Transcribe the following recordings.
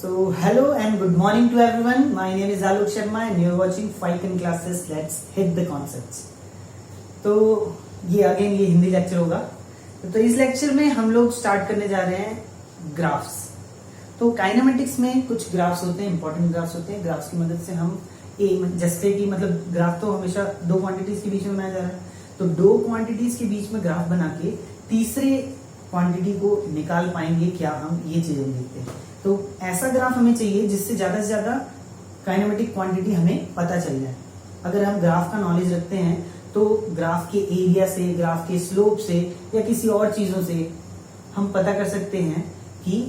So hello and good morning to everyone. My name is Alok Sharma and you are watching 5 in classes. Let's hit the concepts. तो ये Hindi lecture होगा. तो इस lecture में हम लोग स्टार्ट करने जा रहे हैं ग्राफ्स. तो काइनेमेटिक्स में कुछ ग्राफ्स होते हैं, इंपॉर्टेंट ग्राफ्स होते हैं. ग्राफ्स की मदद से हम जैसे कि मतलब ग्राफ तो हमेशा दो क्वांटिटीज के बीच में बनाया जा रहा है. तो दो क्वांटिटीज के बीच में ग्राफ बना के तीसरे क्वांटिटी को निकाल पाएंगे क्या, हम ये चीजें देखते हैं. तो ऐसा ग्राफ हमें चाहिए जिससे ज्यादा से ज्यादा काइनेमेटिक क्वांटिटी हमें पता चल जाए. अगर हम ग्राफ का नॉलेज रखते हैं तो ग्राफ के एरिया से, ग्राफ के स्लोप से या किसी और चीजों से हम पता कर सकते हैं कि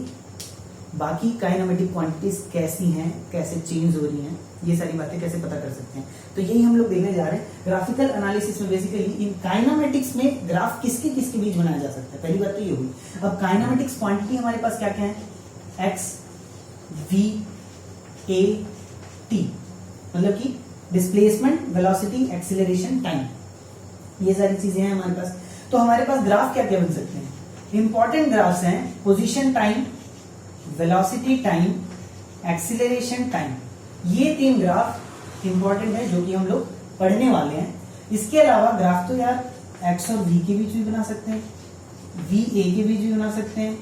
बाकी काइनेमेटिक क्वांटिटीज कैसी हैं, कैसे चेंज हो रही हैं, ये सारी बातें कैसे पता कर सकते हैं. तो यही हम लोग देखने जा रहे हैं. ग्राफिकल एनालिसिस में बेसिकली इन काइनेमेटिक्स में ग्राफ किसके किसके बीच बनाया जा सकता है. पहली बात तो ये हुई. अब काइनेमेटिक्स क्वांटिटी हमारे पास क्या क्या है, एक्स वी ए टी, मतलब कि डिस्प्लेसमेंट, वेलोसिटी, एक्सीलरेशन, टाइम, ये सारी चीजें हैं हमारे पास. तो हमारे पास ग्राफ क्या क्या बन सकते हैं. इंपॉर्टेंट ग्राफ्स हैं position time, velocity time, acceleration time. ये तीन ग्राफ इंपॉर्टेंट है जो कि हम लोग पढ़ने वाले हैं. इसके अलावा ग्राफ तो यार एक्स और वी के बीच भी बना सकते हैं, वी ए के बीच भी बना सकते हैं,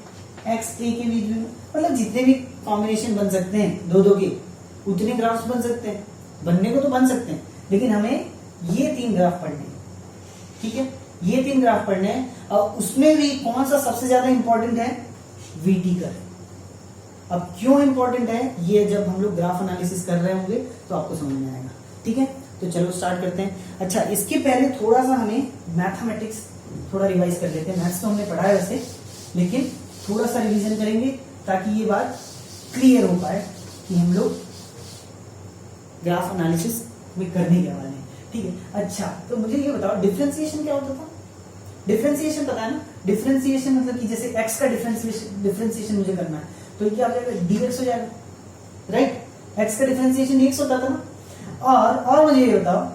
एक्स ए के बीच भी, मतलब जितने भी कॉम्बिनेशन बन सकते हैं दो दो के, उतने ग्राफ्स बन सकते हैं. बनने को तो बन सकते हैं, लेकिन हमें ये तीन ग्राफ पढ़ने हैं. ठीक है, ये तीन ग्राफ पढ़ने हैं. और उसमें भी कौन सा सबसे ज्यादा इंपॉर्टेंट है, वीटी का. अब क्यों इंपॉर्टेंट है ये जब हम लोग ग्राफ एनालिसिस कर रहे होंगे तो आपको समझ में आएगा. ठीक है, तो चलो स्टार्ट करते हैं. अच्छा, इसके पहले थोड़ा सा हमें मैथमेटिक्स थोड़ा रिवाइज कर लेते हैं. मैथ्स तो हमने पढ़ा है वैसे, लेकिन थोड़ा सा रिवीजन करेंगे ताकि ये बात क्लियर हो पाए कि हम लोग ग्राफ एनालिसिस में करने के वाले हैं. ठीक है. अच्छा, तो मुझे ये बताओ डिफरेंशिएशन क्या होता था. डिफरेंशिएशन पता है ना. डिफरेंशिएशन मतलब कि जैसे x का डिफरेंशिएशन मुझे करना है तो ये क्या हो जाएगा, dx हो जाएगा. राइट, x का डिफरेंशिएशन dx होता था ना. और मुझे ये बताओ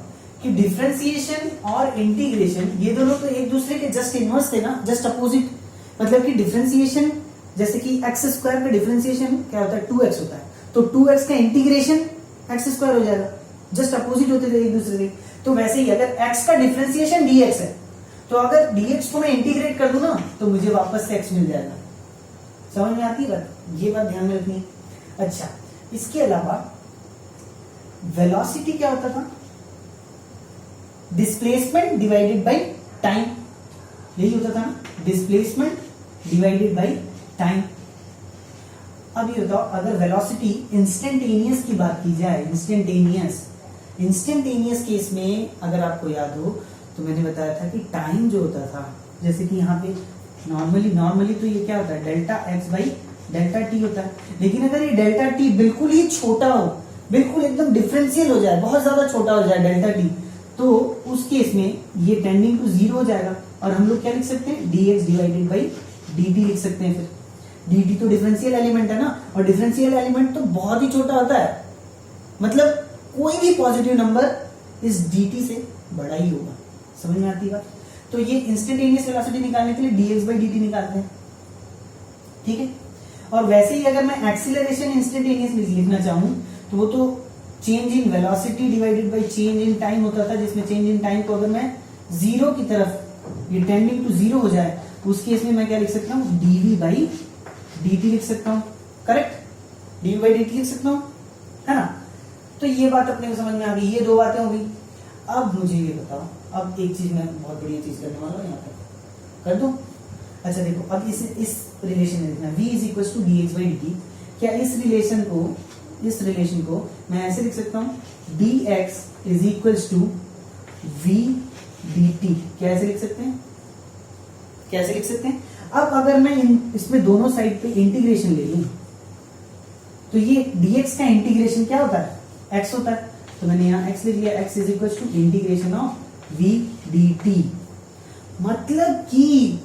कि डिफरेंशिएशन और इंटीग्रेशन ये दोनों तो एक दूसरे के जस्ट इनवर्स थे ना, जस्ट अपोजिट. मतलब कि डिफरेंशिएशन जैसे कि एक्स स्क्वायर का डिफरेंशिएशन क्या होता है, 2x होता है. तो 2x का इंटीग्रेशन एक्स स्क्वायर हो जाएगा. जस्ट अपोजिट होते थे एक दूसरे के. तो वैसे ही अगर x का डिफरेंशिएशन dx है तो अगर dx को मैं इंटीग्रेट कर दूं ना तो मुझे वापस से x मिल जाएगा. समझ में आती है बात, ये बात ध्यान में रखनी. अच्छा, इसके अलावा वेलोसिटी क्या होता था, डिस्प्लेसमेंट डिवाइडेड बाय टाइम. यही होता था ना, डिस्प्लेसमेंट डिवाइडेड बाय टाइम. अब ये बताओ अगर वेलोसिटी इंस्टेंटेनियस की बात की जाए, इंस्टेंटेनियस केस में अगर आपको याद हो तो मैंने बताया था कि टाइम जो होता था, जैसे कि यहाँ पे नॉर्मली तो ये क्या होता है, delta x by delta T होता है. लेकिन अगर ये डेल्टा टी बिल्कुल ही छोटा हो, बिल्कुल एकदम डिफरेंशियल हो जाए, बहुत ज्यादा छोटा हो जाए डेल्टा टी, तो उस केस में ये टेंडिंग टू जीरो हो जाएगा. और हम लोग क्या लिख सकते हैं, dx डिवाइडेड बाई dt लिख सकते हैं. फिर dt तो डिफरेंशियल एलिमेंट है ना, और डिफरेंशियल एलिमेंट तो बहुत ही छोटा होता है. मतलब कोई भी पॉजिटिव नंबर इस dt से बड़ा ही होगा. समझ में आती है बात. तो ये इंस्टेंटेनियस वेलोसिटी निकालने के लिए dx बाई dt निकालते हैं. ठीक है. और वैसे ही अगर मैं एक्सीलरेशन इंस्टेंटेनियस लिखना चाहूं तो वो तो change in velocity divided by change in time होता था, जिसमें चेंज इन टाइम को अगर मैं जीरो की तरफ, ये टेंडिंग टू जीरो हो जाए, उस केस में मैं क्या लिख सकता हूँ, dv बाई dt लिख सकता हूँ. करेक्ट, dv बाई dt लिख सकता हूँ, है ना. तो ये बात अपने को समझ में आ गई. ये दो बातें हो गई. अब मुझे ये बताओ, अब एक चीज मैं बहुत बढ़िया चीज करने वाला हूँ, यहाँ पे कर दूं. अच्छा देखो, अब इस रिलेशन में देखना, v is equal to D X by D T. क्या इस रिलेशन को मैं ऐसे लिख सकता हूँ, dx is equal to v dt. क्या ऐसे लिख सकते हैं, कैसे लिख सकते हैं. अब अगर मैं इसमें दोनों साइड पे इंटीग्रेशन ले लूं तो ये dx का इंटीग्रेशन क्या होता है, x होता है. तो मैंने यहाँ x लिख लिया, x is equal to integration of v dt. मतलब कि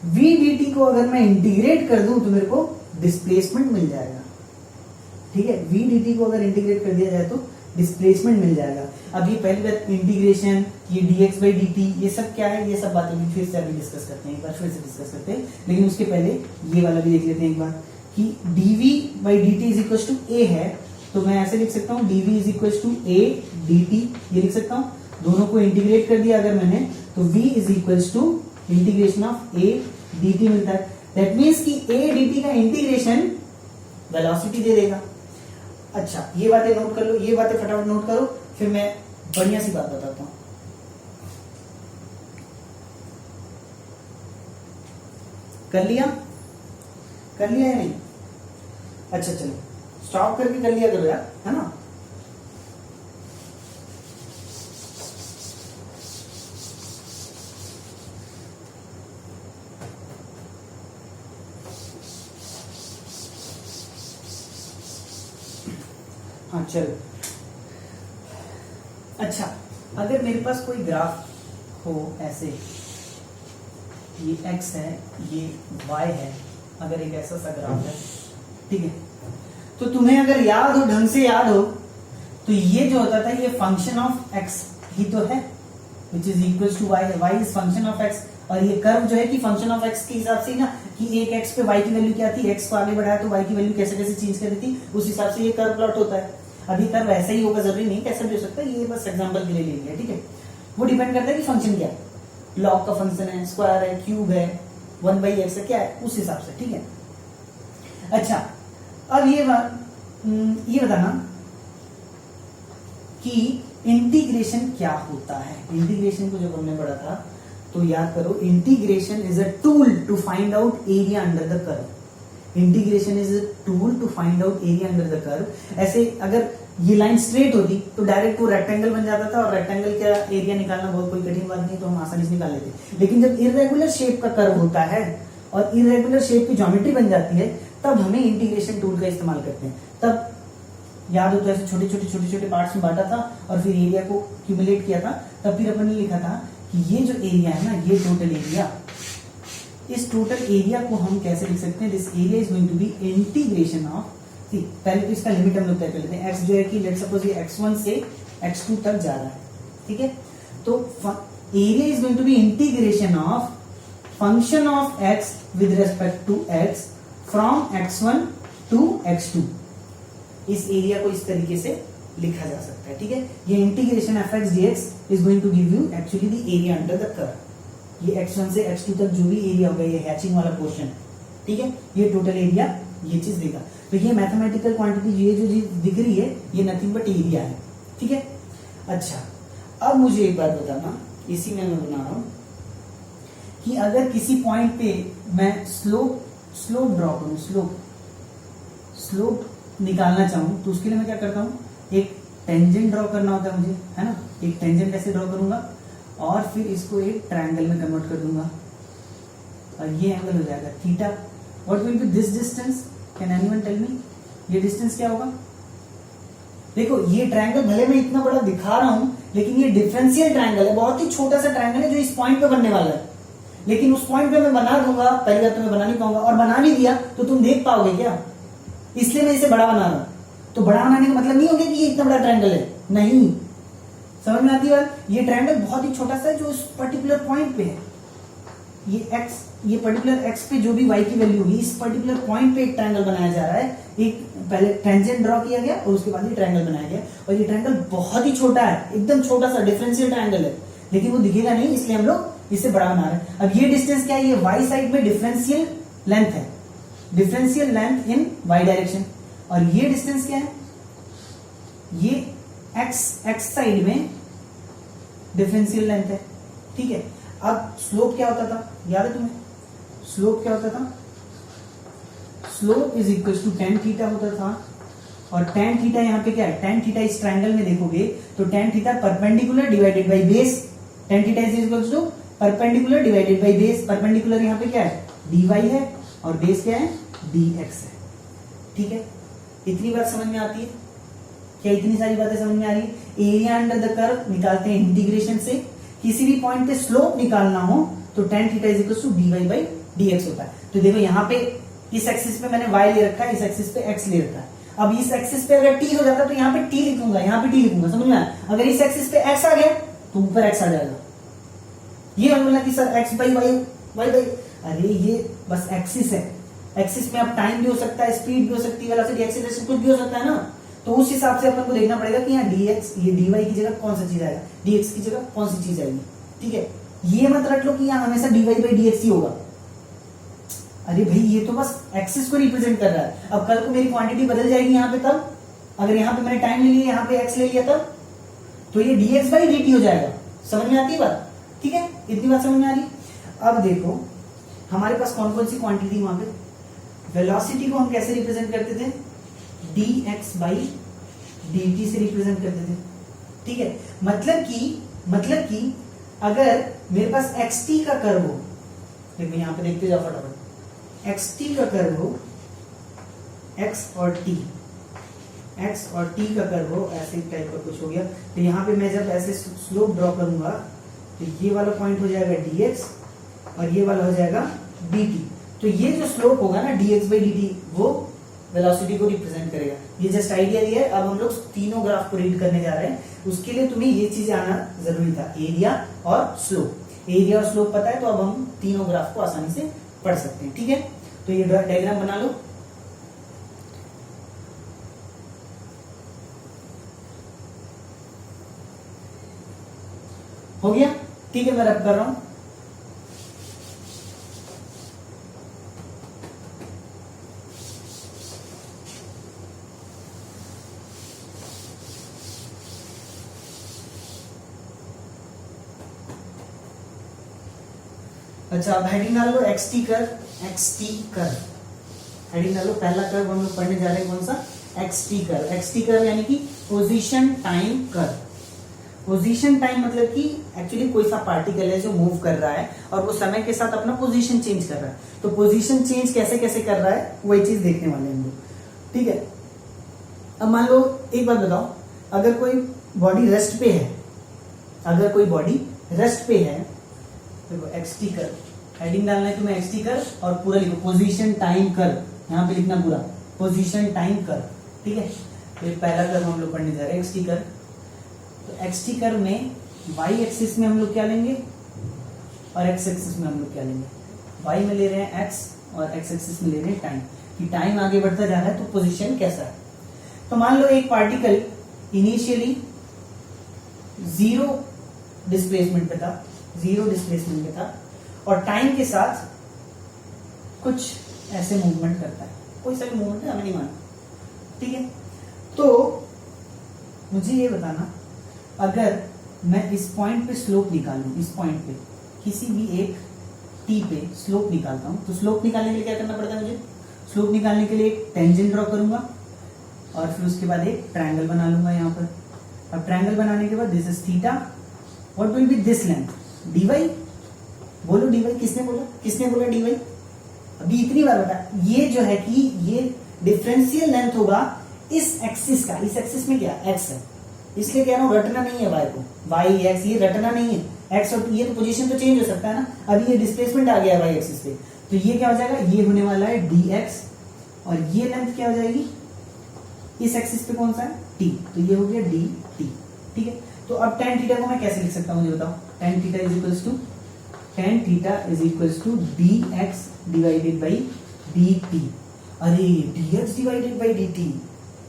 v dt को अगर मैं इंटीग्रेट कर दूं तो मेरे को डिस्प्लेसमेंट मिल जाएगा. ठीक है, v dt को अगर इंटीग्रेट कर दिया जाए तो डिस्प्लेसमेंट मिल जाएगा. अब ये पहली बात इंटीग्रेशन, ये dx बाई dt, ये सब क्या है, ये सब बातें भी फिर से अभी डिस्कस करते हैं, एक बार फिर से डिस्कस करते हैं. लेकिन उसके पहले ये वाला भी देख लेते हैं एक बार कि dv by dt is equal to a है, तो मैं ऐसे लिख सकता हूँ dv is equal to a dt, ये लिख सकता हूँ। दोनों को इंटीग्रेट कर दिया अगर मैंने, तो v is equal to integration of a dt मिलता है। दैट मीन्स कि a dt का इंटीग्रेशन वेलोसिटी दे देगा। अच्छा, ये बातें नोट कर लो, ये बातें फटाफट नोट करो, फिर मैं बढ़िया सी बात बताता हूं। कर लिया या नहीं? अच्छा चलो, स्टॉप करके कर लिया करो यार, है ना। हाँ चलो। अच्छा, अगर मेरे पास कोई ग्राफ हो ऐसे, ये x है, ये y है, अगर एक ऐसा सा ग्राफ है, ठीक है, तो तुम्हें अगर याद हो, ढंग से याद हो, तो ये जो होता था ये फंक्शन ऑफ x ही तो है, which is equal to y है, y is function of x। और ये कर्व जो है कि फंक्शन ऑफ x के हिसाब से ना, कि एक x पे y की वैल्यू क्या थी, x को आगे बढ़ाया तो y की वैल्यू कैसे कैसे चेंज कर दी थी, उस हिसाब से ये कर्व प्लॉट होता है। अब ये कर्व ऐसा ही होगा, जरूरी नहीं कैसा भी हो सकता है, ये बस एग्जांपल के लिए ले लिया, ठीक है। वो डिपेंड करता है कि फंक्शन क्या है, लॉग का फंक्शन है, स्क्वायर है, क्यूब है, 1/x है, क्या है, उस हिसाब से, ठीक है। अच्छा, अब ये बताना कि इंटीग्रेशन क्या होता है। इंटीग्रेशन को जब हमने पढ़ा था तो याद करो, integration is a tool to find out area under the curve. Integration is a tool to find out area under the curve. ऐसे अगर ये लाइन स्ट्रेट होती तो डायरेक्ट वो रेक्टेंगल बन जाता था, और रेक्टेंगल का एरिया निकालना बहुत कोई कठिन बात नहीं, तो हम आसानी से निकाल लेते। लेकिन जब इर्रेगुलर शेप का कर्व होता है और इर्रेगुलर शेप की ज्योमेट्री बन जाती है, तब हमें इंटीग्रेशन टूल का इस्तेमाल करते हैं। तब याद हो तो ऐसे छोटे छोटे पार्ट्स में बांटा था और फिर एरिया को क्यूमुलेट किया था। तब फिर अपन ने लिखा था कि ये जो एरिया है ना, ये टोटल एरिया, इस टोटल एरिया को हम कैसे लिख सकते हैं, this area is going to be integration of, पहले तो इसका लिमिट हम लोग तय कर लेते हैं। x जो है कि लेट्स सपोज ये x1 से x2 तक जा रहा है, ठीक है, तो area is going to be integration of function of x with respect to x from x1 to x2। इस एरिया को इस तरीके से लिखा जा सकता है, ठीक है। ये integration F X D X is going to give you actually the area under the curve. ये x1 से x2 तक जो भी एरिया होगा, ये हैचिंग वाला पोर्शन, ठीक है, ये टोटल एरिया ये चीज देगा। तो ये मैथमेटिकल क्वांटिटी ये जो दिख रही है, ये नथिंग बट एरिया है, ठीक है। अच्छा, अब मुझे एक बात बताना, इसी में मैं बना रहा हूं कि अगर किसी पॉइंट पे मैं स्लोप ड्रॉ करूं, स्लोप निकालना चाहूं, तो उसके लिए मैं क्या करता हूं, एक टेंजेंट ड्रॉ करना होता है मुझे, है ना। एक टेंजेंट ऐसे ड्रॉ करूंगा और फिर इसको एक ट्रायंगल में कन्वर्ट कर दूंगा और ये एंगल हो जाएगा theta. What will be this distance, can anyone tell me, ये डिस्टेंस क्या होगा? देखो, ये ट्रायंगल भले मैं इतना बड़ा दिखा रहा हूं, लेकिन ये डिफरेंशियल ट्रायंगल है, बहुत ही छोटा सा ट्रायंगल है जो इस पॉइंट पे बनने वाला है। लेकिन उस पॉइंट पे मैं बना दूंगा, पहली बार तो मैं बना नहीं पाऊंगा, और बना भी दिया तो तुम देख पाओगे क्या? इसलिए मैं इसे बड़ा बना रहा हूं। तो बड़ा बनाने का मतलब नहीं हो गया कि ये इतना बड़ा ट्रायंगल है, नहीं। समझ में आती है बात? ये ट्रायंगल बहुत ही छोटा सा है जो इस पर्टिकुलर पॉइंट पे है। ये पर्टिकुलर x पे जो भी y की वैल्यू होगी, इस पर्टिकुलर पॉइंट पे एक ट्रायंगल बनाया जा रहा है। एक पहले टेंजेंट ड्रॉ किया गया और उसके बाद ये ट्रायंगल बनाया गया, और ये ट्रायंगल बहुत ही छोटा है, एकदम छोटा सा डिफरेंशियल ट्रायंगल है, लेकिन वो दिखेगा नहीं, इसलिए हम लोग इसे बड़ा बना रहे हैं। अब ये डिस्टेंस क्या है? ये y साइड में डिफरेंशियल लेंथ है, differential length in y direction. और ये डिस्टेंस क्या है? ये x साइड में डिफरेंशियल लेंथ है, ठीक है। अब स्लोप क्या होता था, याद है तुम्हें? स्लोप क्या होता था? Slope is equal to tan theta होता था, और tan थीटा यहाँ पे क्या है? tan थीटा इस ट्रायंगल में देखोगे तो tan theta perpendicular divided by base, tan theta is equal to perpendicular divided by base. Perpendicular यहाँ पे क्या है? dy है, और बेस क्या है? dx है, ठीक है। इतनी बात समझ में आती है क्या? इतनी सारी बातें समझ में आ रही है? एरिया अंडर द कर्व निकालते हैं इंटीग्रेशन से। किसी भी पॉइंट पे स्लोप निकालना हो तो tan theta is equal to dy by dx होता है। तो देखो यहाँ पे इस एक्सिस पे मैंने y ले रखा है, इस एक्सिस पे x ले रखा है। अब इस एक्सिस पे अगर t हो जाता तो यहाँ पे t लिखूंगा, यहाँ पे t लिखूंगा, समझ में आया? अगर इस एक्सिस पे x आ गया तो ऊपर x आ जाएगा। ये बोलना कि sir x by y by, अरे ये बस एक्सिस है, एक्सिस में अब टाइम भी हो सकता है, स्पीड भी हो सकती है, वेलोसिटी, एक्सीलरेशन कुछ भी हो सकता है ना। तो उस हिसाब से अपन को देखना पड़ेगा कि यहाँ dx ये dy की जगह कौन सा चीज आएगा, dx की जगह कौन सी चीज आएगी। ठीक है, ये मत रट लो कि यहाँ हमेशा dy by dx ही होगा। अरे भाई ये तो बस एक्सिस को रिप्रेजेंट कर रहा है। अब कल को मेरी क्वांटिटी बदल जाएगी यहाँ पे, तब अगर यहाँ पे मैंने टाइम ले लिया, यहाँ पे x ले लिया, तब तो ये dx by dt हो जाएगा। समझ में आती है बात? ठीक है, इतनी बात समझ में आ रही। अब देखो हमारे पास कौन कौन सी क्वांटिटी वहां पे, वेलोसिटी को हम कैसे रिप्रेजेंट करते थे, dx by dt से रिप्रेजेंट करते थे। ठीक है, मतलब कि अगर मेरे पास xt का कर्व हो, देखो यहां पे देखते जाओ फटाफट, xt का कर्व हो, x और t का कर्व हो, ऐसे टाइप का कुछ हो गया, तो यहाँ पे मैं जब ऐसे स्लोप ड्रॉ करूंगा तो ये वाला पॉइंट हो जाएगा dx और ये वाला हो जाएगा dt। तो ये जो स्लोप होगा ना dx by dt, वो वेलोसिटी को रिप्रेजेंट करेगा। ये जस्ट आइडिया दिया है। अब हम लोग तीनों ग्राफ को रीड करने जा रहे हैं, उसके लिए तुम्हें ये चीजें आना जरूरी था, एरिया और स्लोप। एरिया और स्लोप पता है तो अब हम तीनों ग्राफ को आसानी से पढ़ सकते हैं। ठीक है, तो ये डायग्राम बना लो। हो गया? ठीक है, मैं रब कर रहा हूं। अच्छा, अब हेडिंग डाल लो xt कर, हेडिंग डालो। पहला कर्व हम लोग पढ़ने जा रहे हैं, कौन सा, xt कर यानी कि पोजीशन टाइम कर। पोजीशन टाइम मतलब कि एक्चुअली कोई सा पार्टिकल है जो मूव कर रहा है और वो समय के साथ अपना पोजीशन चेंज कर रहा है। तो पोजीशन चेंज कैसे कैसे कर रहा है वही चीज देखने वाले हैं हम लोग। ठीक है, अब मान लो एक बात बताओ, अगर कोई बॉडी रेस्ट पे है, देखो xt कर, हेडिंग डालना है तुम्हें xt कर और पूरा लिखो पोजीशन टाइम कर, यहाँ पे लिखना पूरा पोजीशन टाइम कर। ठीक है, तो ये पहला कर्व हम लोग पढ़ने जा रहे हैं xt कर। तो xt कर्व में y एक्सिस में हम लोग क्या लेंगे और x एक्सिस में हम लोग क्या लेंगे। y में ले रहे हैं x और x एक्सिस में ले रहे हैं टाइम, कि टाइम आगे बढ़ता जा रहा है तो पोजीशन कैसा है। तो मान लो एक पार्टिकल इनिशियली जीरो डिस्प्लेसमेंट पे था और टाइम के साथ कुछ ऐसे मूवमेंट करता है, कोई सा भी मूवमेंट है, हमें नहीं मानना। ठीक है, तो मुझे ये बताना, अगर मैं इस पॉइंट पे स्लोप निकालूं, इस पॉइंट पे किसी भी एक t पे स्लोप निकालता हूं, तो स्लोप निकालने के लिए क्या करना पड़ता है मुझे, स्लोप निकालने के लिए एक टेंजेंट ड्रॉ करूंगा और फिर उसके बाद एक ट्रायंगल बना लूंगा यहाँ पर। अब ट्रायंगल बनाने के बाद this is theta, what will be this length, dy। बोलो dy, किसने बोला dy? अभी इतनी बार बता, ये जो है कि ये डिफरेंशियल लेंथ होगा इस एक्सिस का, इस एक्सिस में क्या x है, इसलिए कह रहा हूं रटना नहीं है y को, y x, ये रटना नहीं है x और ये तो पोजीशन तो चेंज हो सकता है ना। अभी ये डिस्प्लेसमेंट आ गया y एक्सिस पे, तो ये क्या हो जाएगा, ये होने वाला है dx और ये लेंथ क्या हो जाएगी इस एक्सिस पे, कौन सा है t, तो ये हो गया dt। ठीक है, तो अब tan थीटा को मैं कैसे लिख सकता हूं मुझे बताओ, tan theta is equals to dx divided by dt। अरे dx डिवाइडेड बाई dt,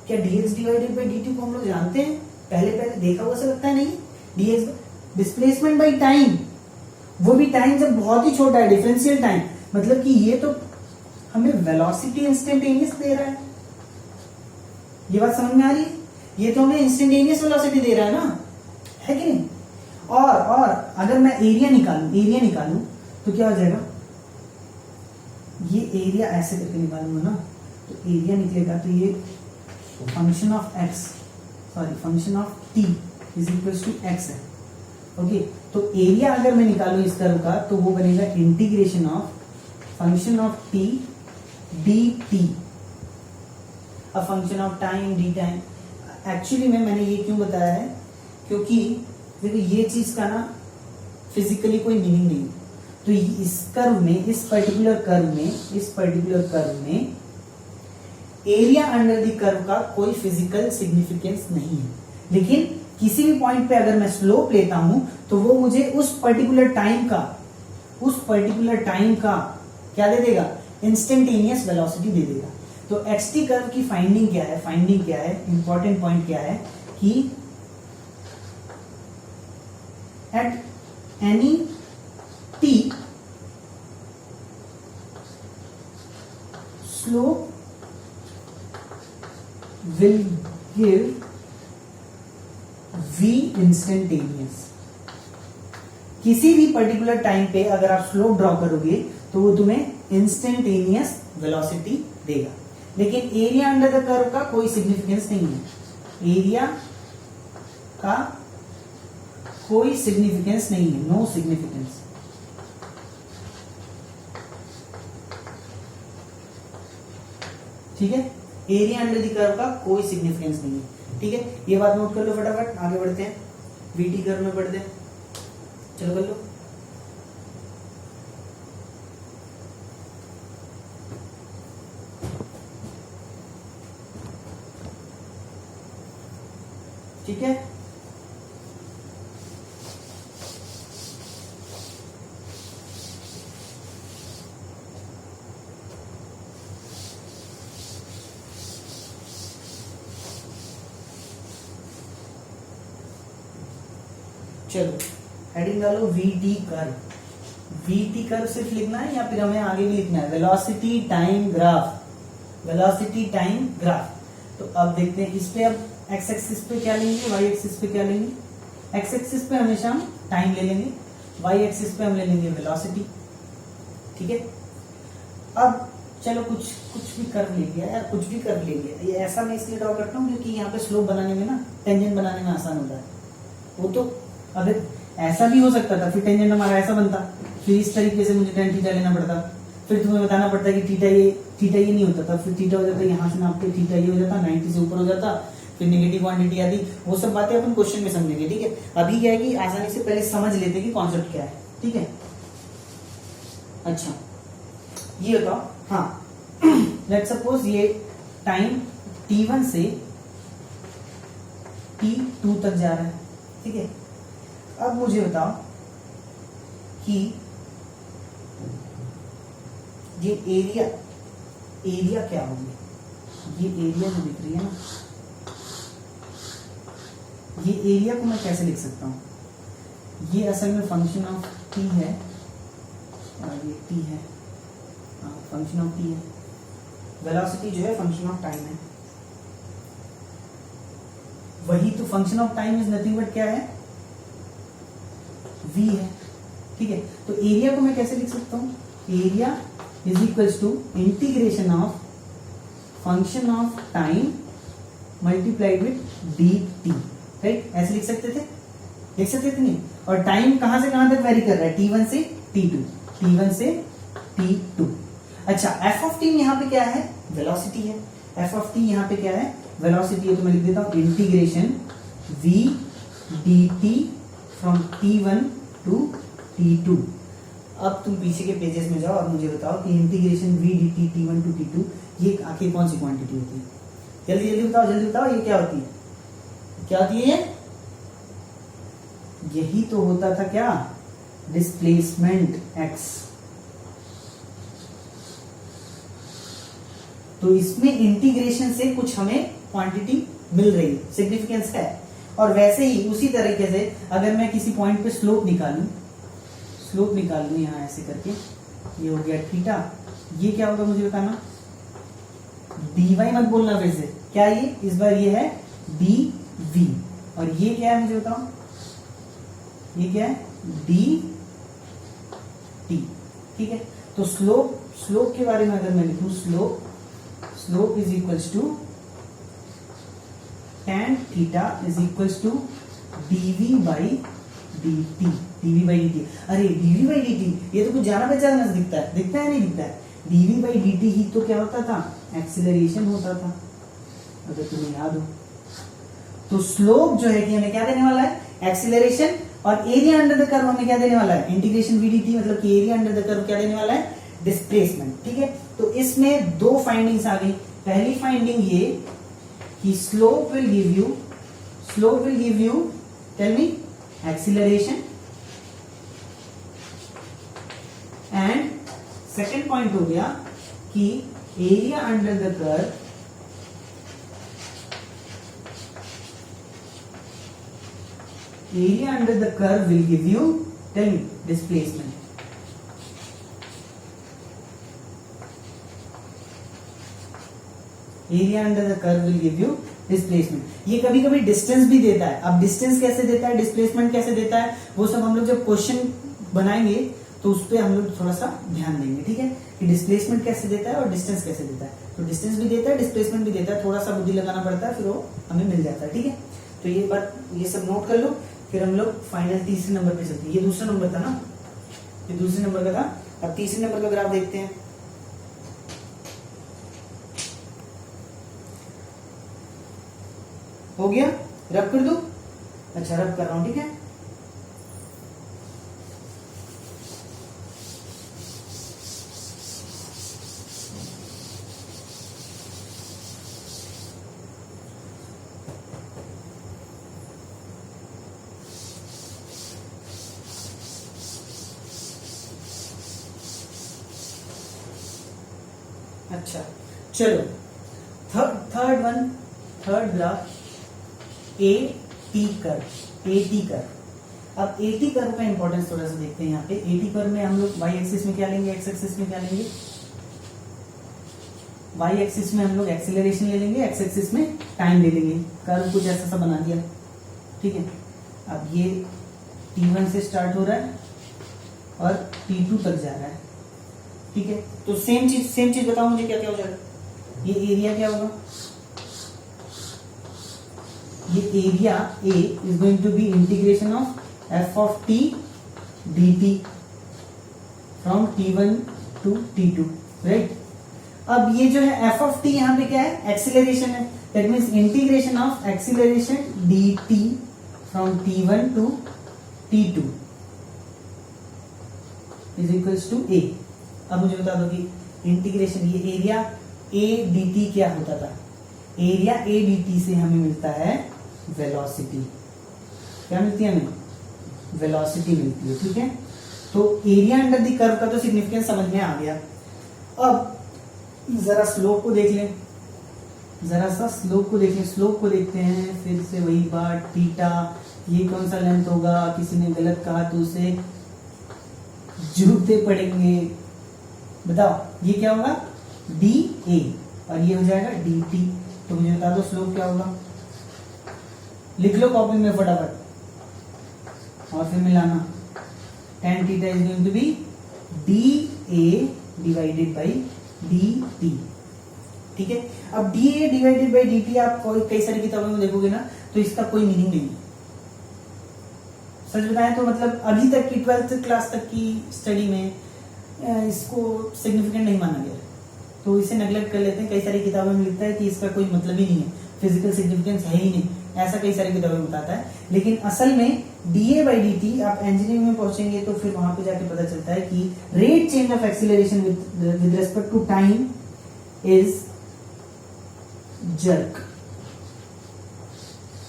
क्या dx डिवाइडेड बाई dt को हम लोग जानते हैं, पहले देखा हुआ सा लगता है नहीं। dx डिस्प्लेसमेंट बाई टाइम, वो भी टाइम जब बहुत ही छोटा है, डिफरेंशियल टाइम, मतलब कि ये तो हमें वेलोसिटी इंस्टेंटेनियस दे रहा है। ये बात समझ में आ रही है, ये तो हमें इंस्टेंटेनियस वेलोसिटी दे रहा है ना, है कि नहीं। और अगर मैं एरिया निकालूं तो क्या हो जाएगा, ये एरिया ऐसे करके निकालूंगा ना, तो एरिया निकलेगा, तो ये function of t is equal to x है। ओके, तो एरिया अगर मैं निकालूं इस कर्व का, तो वो बनेगा integration of function of t dt, a function of time D time. Actually में मैंने ये क्यों बताया है, क्योंकि देखो ये चीज का ना फिजिकली कोई मीनिंग नहीं, तो इस कर्व में, इस पर्टिकुलर कर्व में एरिया अंडर द कर्व का कोई फिजिकल सिग्निफिकेंस नहीं है। लेकिन किसी भी पॉइंट पे अगर मैं स्लोप लेता हूं तो वो मुझे उस पर्टिकुलर टाइम का क्या दे देगा, इंस्टेंटेनियस वेलोसिटी दे देगा। तो xt कर्व की फाइंडिंग क्या है, इंपॉर्टेंट पॉइंट क्या है कि at any t slope will give v instantaneous। किसी भी पर्टिकुलर टाइम पे अगर आप स्लोप ड्रॉ करोगे तो वो तुम्हें इंस्टेंटेनियस वेलोसिटी देगा। लेकिन एरिया अंडर द कर्व का कोई सिग्निफिकेंस नहीं है, एरिया का कोई सिग्निफिकेंस नहीं है, नो सिग्निफिकेंस। ठीक है, एरिया अंडर द कर्व का कोई सिग्निफिकेंस नहीं है। ठीक है, ये बात नोट कर लो, फटाफट आगे बढ़ते हैं, वीटी कर्व में बढ़ते हैं, चलो कर लो। ठीक है, चलो हेडिंग डालो वीटी कर्व। वीटी कर्व सिर्फ लिखना है या फिर हमें आगे भी लिखना है velocity time graph, velocity time graph. तो अब देखते हैं इस पे, अब एक्स एक्सिस पे क्या लेंगे, वाई एक्सिस पे क्या लेंगे। एक्स एक्सिस पे हमेशा हम टाइम ले लेंगे, वाई एक्सिस पे हम ले लेंगे वेलोसिटी। ठीक है, अब चलो कुछ भी कर्व ले लिया यार, कुछ भी कर्व ले लिया। ये ऐसा मैं इसलिए ड्रॉ करता हूँ क्योंकि यहाँ पे स्लोप बनाने में ना, टेंजेंट बनाने में आसान होता है। वो तो अगर ऐसा भी हो सकता था, फिर टेंजेंट हमारा ऐसा बनता, फिर इस तरीके से मुझे टेन थीटा लेना पड़ता, फिर तुम्हें बताना पड़ता है कि थीटा ये नहीं होता था, फिर थीटा हो जाता, यहाँ से नाप के थीटा ये हो जाता, 90 से ऊपर हो जाता, फिर नेगेटिव क्वांटिटी आती। वो सब बातें अपन क्वेश्चन में समझेंगे। ठीक है, अभी क्या है कि आसानी से पहले समझ लेते कि कॉन्सेप्ट क्या है। ठीक है, अच्छा ये बताओ, हाँ लेट्स सपोज ये टाइम t1 से t2 तक जा रहा है। ठीक है, अब मुझे बताओ कि ये एरिया क्या होगी। ये एरिया जो दिख रही है ना, ये एरिया को मैं कैसे लिख सकता हूं। ये असल में फंक्शन ऑफ टी है, और ये टी है, फंक्शन ऑफ टी है। वेलोसिटी जो है फंक्शन ऑफ टाइम है, वही तो function of time is nothing but क्या है, v है। ठीक है, तो एरिया को मैं कैसे लिख सकता हूं, area is equals to integration of function of time multiplied with dt। Right, ऐसे लिख सकते थे नहीं। और टाइम कहां से कहां तक वेरी कर रहा है, t1 से t2। अच्छा, f ऑफ t यहाँ पे क्या है, वेलोसिटी है। f ऑफ t यहाँ पे क्या है, वेलोसिटी है। तो मैं लिख देता हूं integration v dt from t1 to t2। अब तुम पीछे के पेजेस में जाओ और मुझे बताओ कि integration v dt t1 to t2 ये आखिर कौन सी क्वांटिटी होती है। जल्दी बताओ ये क्या होती है, यही तो होता था क्या, डिस्प्लेसमेंट x। तो इसमें इंटीग्रेशन से कुछ हमें क्वांटिटी मिल रही है, सिग्निफिकेंस है। और वैसे ही उसी तरीके से अगर मैं किसी पॉइंट पे स्लोप निकाल लूं यहां ऐसे करके, ये हो गया थीटा, ये क्या होगा मुझे बताना, dy मत बोलना फिर से, क्या ये इस बार ये है dv, और ये क्या है मुझे बताओ, ये क्या है dt। ठीक है, तो स्लोप के बारे में अगर मैं लिखूं, slope is equals to tan theta is equals to dv by dt। अरे dv बाई dt ये तो कुछ जाना पहचाना दिखता है नहीं दिखता है। dv बाई dt ही तो क्या होता था, एक्सीलरेशन होता था, अगर तुम्हें याद हो। तो स्लोप जो है कि हमें क्या देने वाला है, एक्सीलरेशन, और एरिया अंडर द कर्व हमें क्या देने वाला है, इंटीग्रेशन v dt, मतलब कि एरिया अंडर द कर्व क्या देने वाला है, डिस्प्लेसमेंट। ठीक है, तो इसमें दो फाइंडिंग्स आ गई। पहली फाइंडिंग ये कि slope will give you tell me acceleration, and second point हो गया कि area under the curve will give you, tell me, displacement. Area under the curve will give you displacement. ये कभी कभी डिस्टेंस भी देता है। अब डिस्टेंस कैसे देता है, डिस्प्लेसमेंट कैसे देता है, वो सब हम लोग जब क्वेश्चन बनाएंगे तो उस पर हम लोग थोड़ा सा ध्यान देंगे, ठीक है, कि डिस्प्लेसमेंट कैसे देता है और डिस्टेंस कैसे देता है। तो डिस्टेंस भी देता है, डिस्प्लेसमेंट भी देता है, थोड़ा सा बुद्धि लगाना पड़ता है, फिर वो हमें मिल जाता है, ठीक है। तो ये बात, ये सब नोट कर लो, फिर हम लोग फाइनल तीसरे नंबर पे चलते हैं। ये दूसरा नंबर था ना, ये दूसरे नंबर का था। अब तीसरे नंबर का ग्राफ देखते हैं। हो गया, रब कर दो। अच्छा, रब कर रहा हूं, ठीक है। अच्छा चलो, third graph A T curve. अब ए टी कर्व का इंपॉर्टेंस थोड़ा सा देखते हैं। यहाँ पे ए टी कर्व में हम लोग वाई एक्सिस में क्या लेंगे, एक्स एक्सिस में क्या लेंगे। वाई एक्सिस में हम लोग एक्सीलरेशन ले लेंगे, एक्स एक्सिस में टाइम ले लेंगे। कर्व कुछ ऐसा सा बना दिया, ठीक है। अब ये T1 से स्टार्ट हो रहा है और T2 तक जा रहा है, ठीक है। तो सेम चीज बताओ मुझे, क्या क्या हो जाएगा। ये एरिया क्या होगा, ये area A is going to be integration of F of T D T from T1 to T2, right. अब ये जो है एफ ऑफ टी यहाँ पे क्या है, एक्सीलरेशन है। That means integration of acceleration D T from T1 to T2 is equals to A. अब मुझे बता दो कि इंटीग्रेशन, ये एरिया ए डी टी क्या होता था। एरिया ए डी टी से हमें मिलता है वेलोसिटी। क्या मिलती है हमें, वेलोसिटी मिलती है, ठीक है। तो एरिया अंडर द कर्व का तो सिग्निफिकेंस समझ में आ गया। अब जरा स्लोप को देख लें, जरा सा स्लोप को देख लें। स्लोप को देखते हैं, फिर से वही बात, थीटा, ये कौन सा लेंथ होगा, किसी ने गलत कहा तो उसे जूते पड़ेंगे। बताओ ये क्या होगा, डी ए, और ये हो जाएगा डी टी। तो मुझे बता दो स्लोप क्या होगा, लिख लो कॉपी में फटाफट और फिर मिलाना। tan theta is going to be D A divided by D T, ठीक है। अब D A divided by D T आप कई सारी किताबों में देखोगे ना, तो इसका कोई मीनिंग नहीं है। सच बताएं तो मतलब अभी तक की 12th क्लास तक की स्टडी में इसको सिग्निफिकेंट नहीं माना गया, तो इसे नेग्लेक्ट कर लेते हैं। कई सारी किताबों में लिखता है कि इसका कोई मतलब ही नहीं है, फिजिकल सिग्निफिकेंस है ही नहीं, ऐसा कई सारी किताबों में बताता है। लेकिन असल में D A by D T, आप इंजीनियरिंग में पहुंचेंगे तो फिर वहां पे जाके पता चलता है कि rate change of acceleration with respect to time is jerk.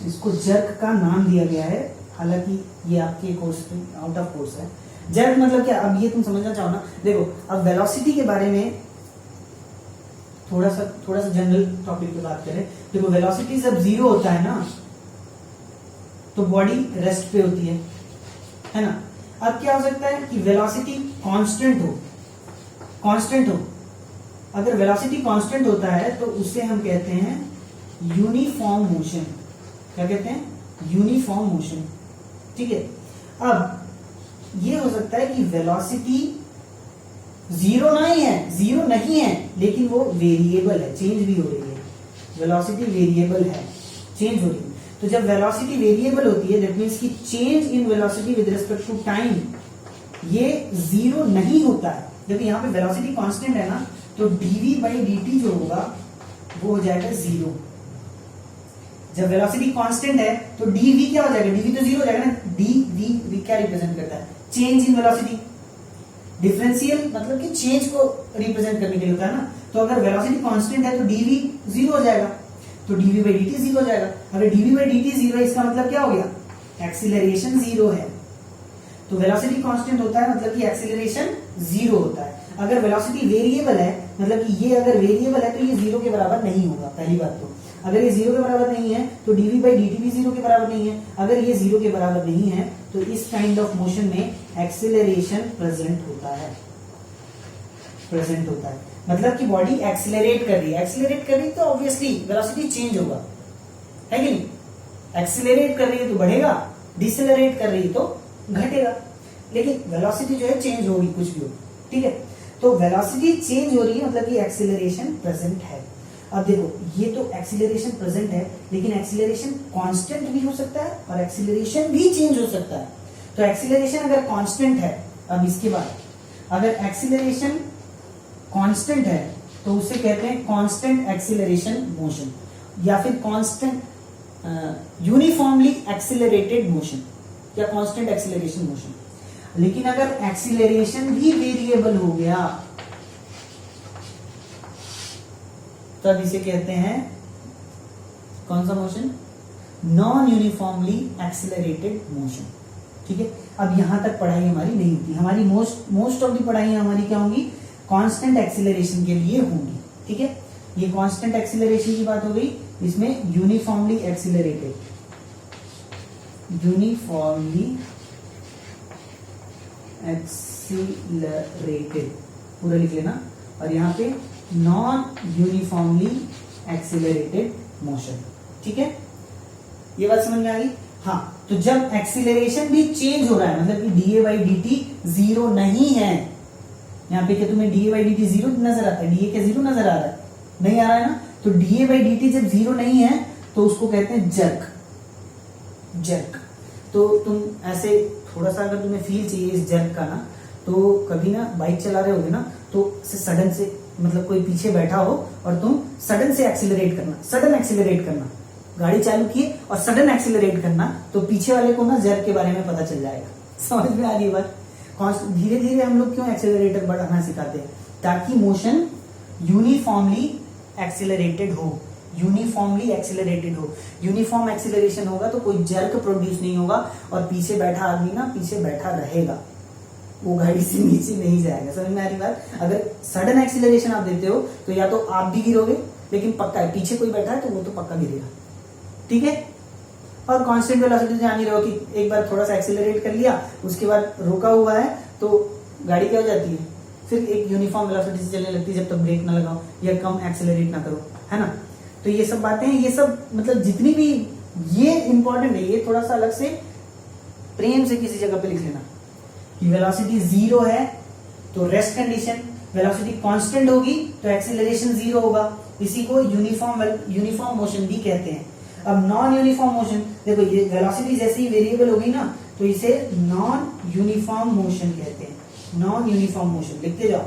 इसको जर्क का नाम दिया गया है, हालांकि ये आपके कोर्स आउट ऑफ कोर्स है। जर्क मतलब क्या, अब ये तुम समझना चाहो ना, देखो अब वेलोसिटी के बारे में थोड़ा सा जनरल टॉपिक पे बात करें। देखो वेलोसिटी जब जीरो होता है ना, तो बॉडी रेस्ट पे होती है ना। अब क्या हो सकता है कि वेलोसिटी कांस्टेंट हो। अगर वेलोसिटी कांस्टेंट होता है तो उसे हम कहते हैं यूनिफॉर्म मोशन। क्या कहते हैं, यूनिफॉर्म मोशन, ठीक है। अब ये हो सकता है कि वेलोसिटी जीरो नहीं है, लेकिन वो वेरिएबल है, चेंज भी हो रही है। वेलोसिटी वेरिएबल है, चेंज हो रही है। तो जब वेलोसिटी वेरिएबल होती है, दैट मींस कि change in velocity with respect to time ये जीरो नहीं होता है। जब यहाँ पे वेलोसिटी कांस्टेंट है ना, तो dv बाई dt जो होगा वो हो जाएगा जीरो। जब वेलोसिटी कांस्टेंट है तो dv क्या हो जाएगा, dv तो जीरो हो जाएगा ना। dv क्या रिप्रेजेंट करता है, चेंज इन वेलोसिटी। डिफरेंशियल मतलब कि चेंज को रिप्रेजेंट करने के लिए होता है ना। तो अगर वेलोसिटी कांस्टेंट है तो dv जीरो हो जाएगा, तो dv बाई dt जीरो हो जाएगा। अगर dv बाई dt जीरो है, इसका मतलब क्या हो गया, एक्सीलरेशन जीरो है। तो वेलोसिटी कांस्टेंट होता है मतलब कि एक्सीलरेशन जीरो होता है। अगर वेलोसिटी वेरिएबल है मतलब कि ये अगर वेरिएबल है तो ये 0 के बराबर नहीं होगा। पहली बात तो अगर ये 0 के बराबर नहीं है तो dv बाई dt भी 0 के बराबर नहीं है। अगर ये 0 के बराबर नहीं है तो इस काइंड ऑफ मोशन में एक्सीलरेशन प्रेजेंट होता है, मतलब कि बॉडी एक्सीलरेट कर रही है। एक्सीलरेट कर रही है तो ऑब्वियसली वेलोसिटी चेंज होगा, है कि नहीं? एक्सीलरेट कर रही है तो बढ़ेगा, डिसेलरेट कर रही है तो घटेगा, लेकिन वेलोसिटी जो है चेंज होगी, कुछ भी हो, ठीक है? तो वेलोसिटी चेंज हो रही है मतलब कि एक्सीलरेशन प्रेजेंट है। अब देखो ये तो एक्सीलरेशन प्रेजेंट है, लेकिन एक्सीलरेशन कांस्टेंट भी हो सकता है और एक्सीलरेशन भी चेंज हो सकता है। तो एक्सीलरेशन अगर कांस्टेंट है, अब इसके बाद अगर एक्सीलरेशन कांस्टेंट है तो उसे कहते हैं कांस्टेंट एक्सीलरेशन मोशन, या फिर कांस्टेंट यूनिफॉर्मली एक्सीलरेटेड मोशन, या कांस्टेंट एक्सीलरेशन मोशन। लेकिन अगर एक्सीलरेशन भी वेरिएबल हो गया तब इसे कहते हैं कौन सा motion? Non uniformly accelerated motion, ठीक है? अब यहां तक पढ़ाई हमारी नहीं होती, हमारी मोस्ट ऑफ दी पढ़ाई हमारी क्या होंगी? कांस्टेंट एक्सीलरेशन के लिए होंगी, ठीक है? ये कांस्टेंट एक्सीलरेशन की बात हो गई। इसमें यूनिफॉर्मली एक्सीलरेटेड, पूरा लिख लेना, और यहाँ पे नॉन यूनिफॉर्मली एक्सीलरेटेड मोशन, ठीक है? ये बात समझ में आ गई? हाँ, तो जब एक्सीलरेशन भी चेंज हो रहा है मतलब कि डीए बाई डी टी 0 नहीं है, यहाँ पे क्या तुम्हें डीए बाई डी टी 0 नजर आता है? डीए क्या 0 नजर आ रहा है? नहीं आ रहा है ना? तो डीए बाई डी टी जब 0 नहीं है तो उसको कहते हैं जर्क। तो तुम ऐसे थोड़ा सा अगर तुम्हें फील चाहिए इस जर्क का ना, तो कभी ना बाइक चला रहे होगे ना, तो सडन से मतलब कोई पीछे बैठा हो और तुम सडन से एक्सीलरेट करना, गाड़ी चालू किए और सडन एक्सीलरेट करना, तो पीछे वाले को ना जर्क के बारे में पता चल जाएगा। समझ में आ रही बात? धीरे धीरे हम लोग क्यों एक्सीलरेटर बढ़ाना सिखाते हैं? ताकि मोशन यूनिफॉर्मली एक्सीलरेटेड हो। यूनिफॉर्म एक्सीलरेशन होगा तो कोई जर्क प्रोड्यूस नहीं होगा और पीछे बैठा आदमी ना पीछे बैठा रहेगा, वो गाड़ी से नीचे नहीं जाएगा। समझ में आ रही बात? अगर सडन एक्सीलरेशन आप देते हो तो या तो आप भी गिरोगे, लेकिन पक्का है पीछे कोई बैठा है तो वो तो पक्का गिरेगा, ठीक है? और कांस्टेंट वेलोसिटी जान ही रहो कि एक बार थोड़ा सा एक्सीलरेट कर लिया, उसके बाद रोका हुआ है तो गाड़ी क्या हो जाती है? फिर एक यूनिफॉर्म वेलोसिटी से चलने लगती है जब तक ब्रेक ना लगाओ या कम एक्सीलरेट ना करो, है ना? तो ये सब बातें, ये सब मतलब जितनी भी ये इंपॉर्टेंट है, ये थोड़ा सा अलग से प्रेम से किसी जगह पे लिख लेना कि वेलोसिटी 0 है तो रेस्ट कंडीशन, वेलोसिटी कांस्टेंट होगी तो एक्सीलरेशन 0 होगा। इसी को यूनिफॉर्म मोशन भी कहते हैं। अब नॉन यूनिफॉर्म मोशन, देखो ये वेलोसिटी जैसे ही वेरिएबल होगी ना तो इसे नॉन यूनिफॉर्म मोशन कहते हैं। नॉन यूनिफॉर्म मोशन लिखते जाओ।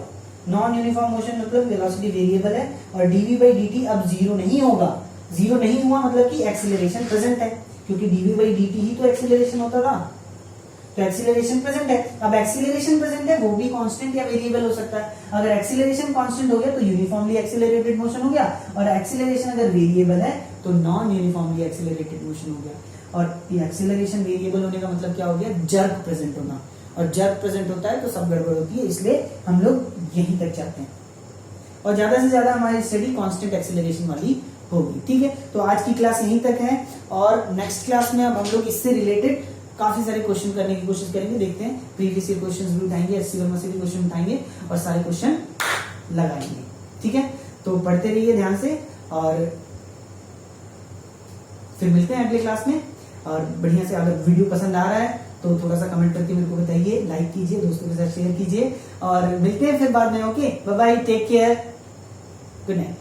नॉन यूनिफॉर्म मोशन मतलब वेलोसिटी वेरिएबल है और dv बाई dt अब 0 नहीं होगा। 0 नहीं हुआ मतलब कि एक्सीलरेशन प्रेजेंट है, क्योंकि dv बाई dt ही तो एक्सीलरेशन होता था, तो एक्सीलरेशन प्रेजेंट है। अब एक्सीलरेशन प्रेजेंट है वो भी कांस्टेंट या वेरिएबल हो सकता है। अगर एक्सीलरेशन कांस्टेंट हो गया तो यूनिफॉर्मली एक्सीलरेटेड मोशन हो गया, और एक्सीलरेशन अगर वेरिएबल है तो नॉन यूनिफॉर्मली एक्सीलरेटेड मोशन हो गया। और ये एक्सीलरेशन वेरिएबल होने का मतलब क्या हो गया? जर्क प्रेजेंट होना, और जर्क प्रेजेंट होता है तो सब गड़बड़ होती है, इसलिए हम लोग यहीं तक जाते हैं और ज्यादा से ज्यादा हमारी स्टडी कांस्टेंट एक्सीलरेशन वाली होगी, ठीक है? तो आज की क्लास यहीं तक है, और नेक्स्ट क्लास में अब हम लोग इससे रिलेटेड काफी सारे क्वेश्चन करने की कोशिश करेंगे। देखते हैं, प्रीवियस ईयर क्वेश्चंस भी उठाएंगे, एससी वर्मा से भी क्वेश्चन उठाएंगे और सारे क्वेश्चन लगाएंगे, ठीक है? तो पढ़ते रहिए ध्यान से, और फिर मिलते हैं अगले क्लास में। और बढ़िया से अगर वीडियो पसंद आ रहा है तो थोड़ा सा कमेंट करके मेरे को बताइए, लाइक कीजिए, दोस्तों के साथ शेयर कीजिए, और मिलते हैं फिर बाद में। Okay, bye bye, take care, good night.